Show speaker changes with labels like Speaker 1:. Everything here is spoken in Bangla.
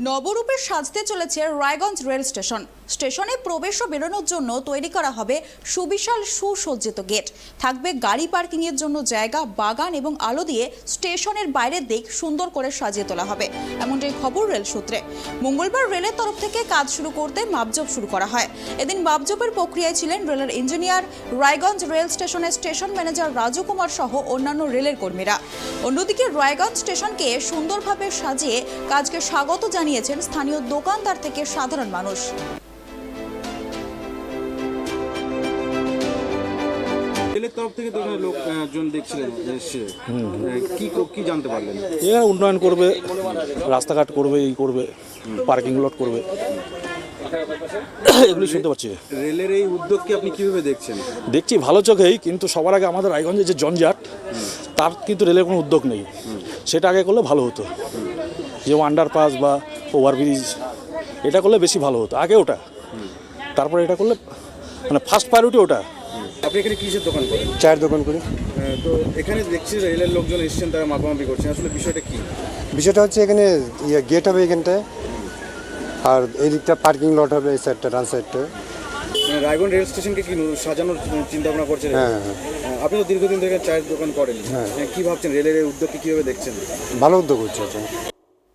Speaker 1: নবরূপে সাজতে চলেছে রায়গঞ্জ রেল স্টেশন। স্টেশনে প্রবেশ ও বেরোনোর জন্য তৈরি করা হবে সুবিশাল সুসজ্জিত গেট। থাকবে গাড়ি পার্কিং এর জন্য জায়গা, বাগান এবং আলো দিয়ে স্টেশনের বাইরের দিক সুন্দর করে সাজিয়ে তোলা হবে, এমনটাই খবর রেল সূত্রে। মঙ্গলবার রেলের তরফ থেকে কাজ শুরু করতে মাপজোপ শুরু করা হয়। এদিন মাপজোপের প্রক্রিয়ায় ছিলেন রেলের ইঞ্জিনিয়ার, রায়গঞ্জ রেল স্টেশনের স্টেশন ম্যানেজার রাজু কুমার সহ অন্যান্য রেলের কর্মীরা। অন্যদিকে রায়গঞ্জ স্টেশনকে সুন্দরভাবে সাজিয়ে কাজকে স্বাগত জানিয়েছেন স্থানীয় দোকানদার থেকে সাধারণ মানুষ।
Speaker 2: রেলের তরফ থেকে তো লোকজন দেখছিলেন, কি জানতে পারলেন?
Speaker 3: এখানে উন্নয়ন করবে, রাস্তাঘাট করবে, এই করবে, পার্কিং লট করবে, এগুলি শুনতে পাচ্ছি।
Speaker 2: রেলের এই উদ্যোগকে আপনি কিভাবে দেখছেন?
Speaker 3: দেখছি ভালো চোখেই, কিন্তু সবার আগে আমাদের রায়গঞ্জের যে জঞ্জাট, তার কিন্তু রেলের কোনো উদ্যোগ নেই। সেটা আগে করলে ভালো হতো, যে আন্ডারপাস বা ওভারব্রিজ, এটা করলে বেশি ভালো হতো। আগে ওটা, তারপরে এটা করলে মানে ফার্স্ট প্রায়োরিটি ওটা।
Speaker 2: আপনি এখানে কিসের দোকান করেন?
Speaker 4: চায়ের দোকান করি।
Speaker 2: তো এখানে দেখছি রেলের লোকজন এসেছেন, তারা মাপামাপি করছেন, আসলে বিষয়টা কি?
Speaker 4: বিষয়টা হচ্ছে এখানে গেট হবে এখানটায়, আর এই দিকটা পার্কিং লট হবে, এই সাইডটা, ডান সাইডটা।
Speaker 2: রায়গঞ্জ রেল স্টেশনকে কি সাজানোর চিন্তা ভাবনা করছেন?
Speaker 4: হ্যাঁ।
Speaker 2: আপনি তো দীর্ঘদিন ধরে চায়ের দোকান করেন, কি ভাবছেন রেলের এই উদ্যোগকে কিভাবে দেখছেন?
Speaker 4: ভালো উদ্যোগ হচ্ছে।